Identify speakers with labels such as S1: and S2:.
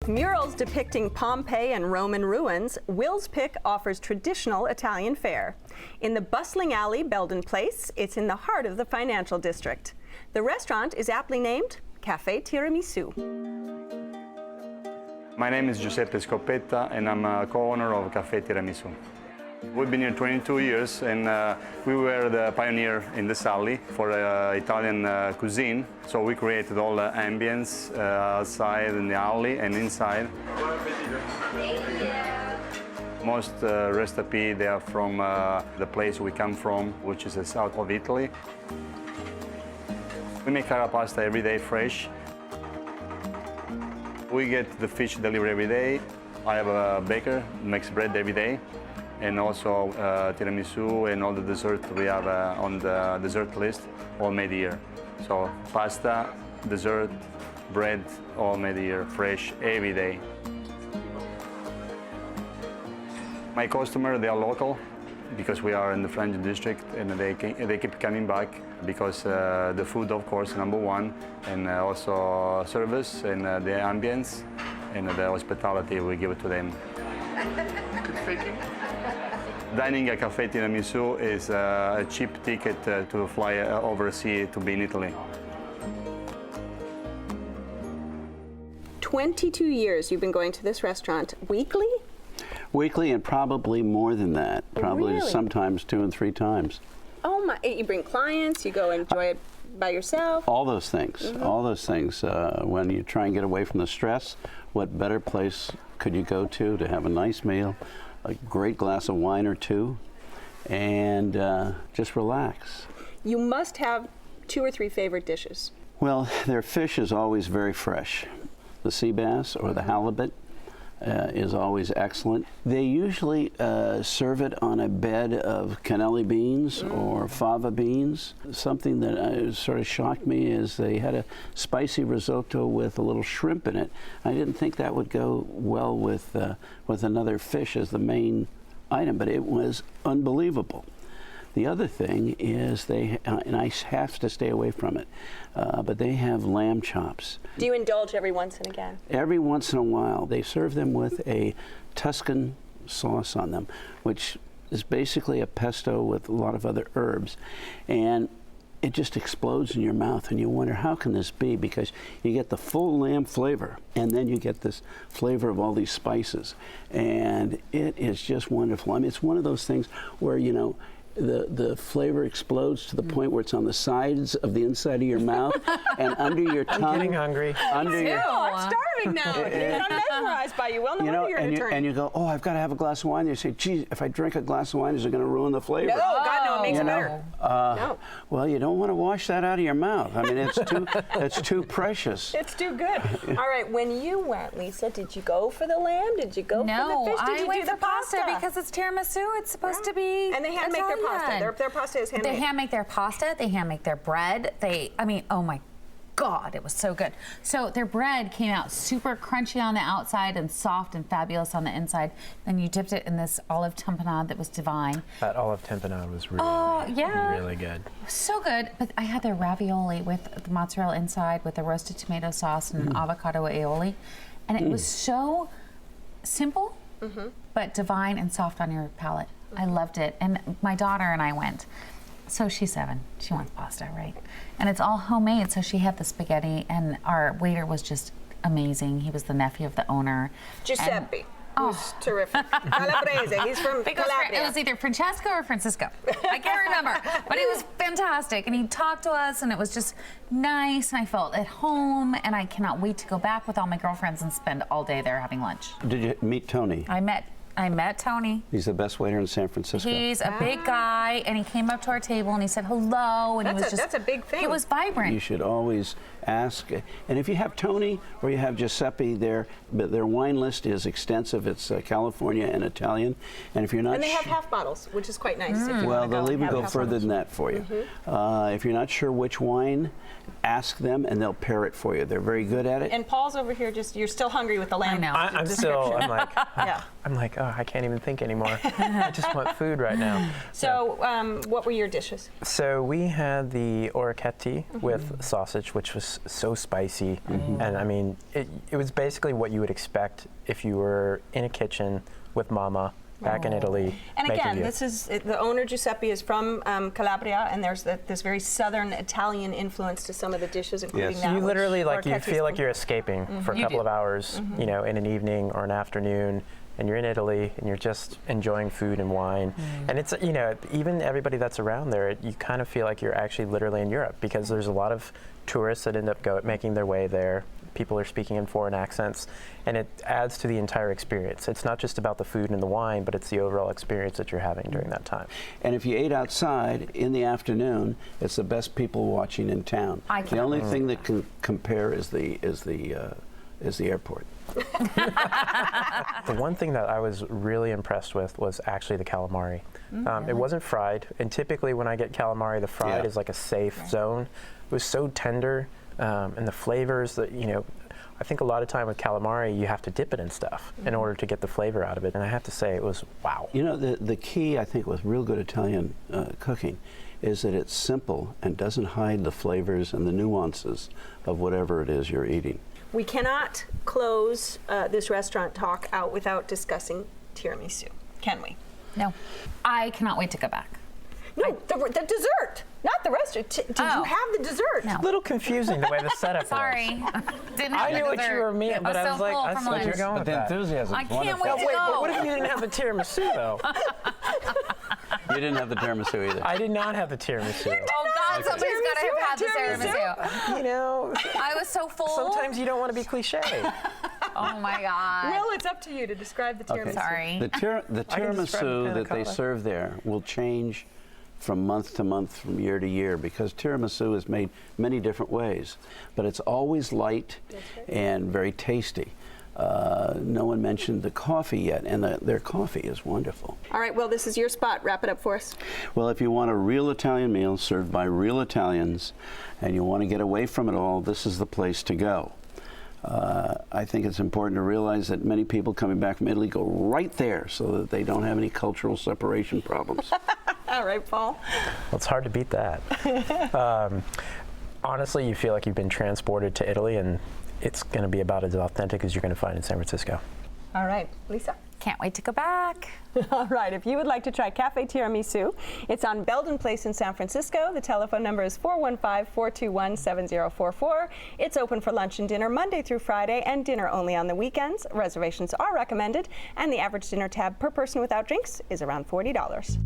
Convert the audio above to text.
S1: With murals depicting Pompeii and Roman ruins, Will's Pick offers traditional Italian fare. In the bustling alley Belden Place, it's in the heart of the financial district. The restaurant is aptly named Café Tiramisu.
S2: My name is Giuseppe Scoppetta and I'm a co-owner of Café Tiramisu. We've been here 22 years and we were the pioneer in this alley for Italian cuisine. So we created all the ambience outside in the alley and inside. Most recipes they are from the place we come from, which is the south of Italy. We make our pasta every day fresh. We get the fish delivered every day. I have a baker who makes bread every day. And also tiramisu and all the dessert we have on the dessert list, all made here. So pasta, dessert, bread, all made here, fresh, every day. My customers, they are local because we are in the French district and they keep coming back because the food, of course, #1, and also service and the ambience and the hospitality we give it to them. Dining at Café Tiramisu is a cheap ticket to fly overseas to be in Italy.
S1: 22 years you've been going to this restaurant weekly?
S3: Weekly and probably more than that. Probably
S1: Really?
S3: Sometimes 2 and 3 times.
S1: Oh my, you bring clients, you go enjoy it by yourself?
S3: All those things, all those things. When you try and get away from the stress, what better place could you go to have a nice meal, a great glass of wine or two, and just relax.
S1: You must have 2 or 3 favorite dishes.
S3: Well, their fish is always very fresh. The sea bass or the halibut is always excellent. They usually serve it on a bed of cannelli beans or fava beans. Something that sort of shocked me is they had a spicy risotto with a little shrimp in it. I didn't think that would go well with another fish as the main item, but it was unbelievable. The other thing is they, and I have to stay away from it, but they have lamb chops.
S1: Do you indulge every once and again?
S3: Every once in a while. They serve them with a Tuscan sauce on them, which is basically a pesto with a lot of other herbs. And it just explodes in your mouth, and you wonder, how can this be? Because you get the full lamb flavor, and then you get this flavor of all these spices. And it is just wonderful. I mean, it's one of those things where, you know, the flavor explodes to the point where it's on the sides of the inside of your mouth and under your tongue.
S4: I'm getting hungry.
S3: Under your,
S1: I'm starving now. I'm mesmerized by you. Well, no wonder you're an attorney.
S3: And you go, oh, I've got to have a glass of wine. You say, geez, if I drink a glass of wine, is it going to ruin the flavor?
S1: No, God, no, it makes it better.
S3: No. Well, you don't want to wash that out of your mouth. I mean, it's too precious.
S1: It's too good. All right, when you went, Lisa, did you go for the lamb? Did you go for the fish? Did you do the pasta?
S5: Because it's tiramisu. It's supposed to be.
S1: And they hand make their pasta. Their pasta is handmade.
S5: They hand make their pasta. They hand make their bread. I mean, oh my God, it was so good. So their bread came out super crunchy on the outside and soft and fabulous on the inside. Then you dipped it in this olive tamponade that was divine.
S4: That olive tamponade was really, really good.
S5: So good. But I had their ravioli with the mozzarella inside with the roasted tomato sauce and an avocado aioli. And it was so simple, but divine and soft on your palate. I loved it. And my daughter and I went. So she's 7. She wants pasta, right? And it's all homemade. So she had the spaghetti, and our waiter was just amazing. He was the nephew of the owner.
S1: Giuseppe. Who's terrific. Calabrese. He's from Calabria.
S5: It was either Francesco or Francisco. I can't remember. But it was fantastic. And he talked to us, and it was just nice. And I felt at home. And I cannot wait to go back with all my girlfriends and spend all day there having lunch.
S3: Did you meet Tony?
S5: I met Tony.
S3: He's the best waiter in San Francisco.
S5: He's a big guy, and he came up to our table and he said hello, and
S1: that's a big thing.
S5: He was vibrant.
S3: You should always ask, and if you have Tony or you have Giuseppe, their wine list is extensive. It's California and Italian, and if you're not,
S1: and they have half bottles, which is quite nice. If you
S3: well, they'll even go
S1: half
S3: further
S1: bottles.
S3: than that for you. If you're not sure which wine, ask them, and they'll pair it for you. They're very good at it.
S1: And Paul's over here. You're still hungry with the lamb.
S5: I know.
S4: I'm like,
S1: yeah.
S4: I'm like, oh, I can't even think anymore. I just want food right now.
S1: So, what were your dishes?
S4: So we had the orecchiette with sausage, which was so spicy, and I mean, it was basically what you would expect if you were in a kitchen with Mama back in Italy.
S1: And
S4: making
S1: again,
S4: you.
S1: this is the owner Giuseppe is from Calabria, and there's this very southern Italian influence to some of the dishes, including
S3: Yes.
S1: that.
S4: You literally
S1: which
S4: you
S1: orecchiette's
S4: feel like
S1: from.
S4: you're escaping for a
S5: You
S4: couple
S5: do.
S4: of hours, you know, in an evening or an afternoon, and you're in Italy and you're just enjoying food and wine. And it's, you know, even everybody that's around there, you kind of feel like you're actually literally in Europe, because there's a lot of tourists that end up making their way there. People are speaking in foreign accents, and it adds to the entire experience. It's not just about the food and the wine, but it's the overall experience that you're having during that time.
S3: And if you ate outside in the afternoon, it's the best people watching in town. The only thing that can compare is the airport.
S4: The one thing that I was really impressed with was actually the calamari. It wasn't fried, and typically when I get calamari, the fried is like a safe zone. It was so tender, and the flavors that, you know, I think a lot of time with calamari, you have to dip it in stuff in order to get the flavor out of it, and I have to say it was wow.
S3: You know, the key, I think, with real good Italian cooking is that it's simple and doesn't hide the flavors and the nuances of whatever it is you're eating.
S1: We cannot close this restaurant talk out without discussing tiramisu, can we?
S5: No. I cannot wait to go back.
S1: No, the dessert, not the restaurant. Did you have the dessert?
S5: No.
S4: A little confusing the way the setup was.
S5: Sorry. Didn't have
S4: I knew
S5: the
S4: what you
S5: dessert.
S4: were meaning, but I was
S5: so
S4: like,
S5: full
S4: I
S5: from
S4: thought you were
S5: lunch.
S4: going with that.
S3: enthusiasm.
S5: I can't wait to
S4: Wait,
S5: go.
S4: but what if you didn't have the tiramisu though?
S3: You didn't have the tiramisu either.
S4: I did not have the tiramisu.
S5: Oh God, somebody's got to have had the tiramisu.
S4: You know,
S5: I was so full.
S4: sometimes you don't want to be cliche.
S5: Oh my God.
S1: Will, it's up to you to describe the tiramisu.
S5: Sorry.
S3: The
S4: can describe the
S3: tiramisu
S4: panna
S3: that they
S4: cotta.
S3: serve there will change from month to month, from year to year, because tiramisu is made many different ways. But it's always light and very tasty. No one mentioned the coffee yet, and their coffee is wonderful.
S1: All right, Will, this is your spot. Wrap it up for us.
S3: Well, if you want a real Italian meal served by real Italians, and you want to get away from it all, this is the place to go. I think it's important to realize that many people coming back from Italy go right there so that they don't have any cultural separation problems.
S1: All right, Paul.
S4: Well, it's hard to beat that. Honestly, you feel like you've been transported to Italy, and it's going to be about as authentic as you're going to find in San Francisco.
S1: All right, Lisa.
S5: Can't wait to go back.
S1: All right, if you would like to try Café Tiramisu, it's on Belden Place in San Francisco. The telephone number is 415-421-7044. It's open for lunch and dinner Monday through Friday, and dinner only on the weekends. Reservations are recommended, and the average dinner tab per person without drinks is around $40.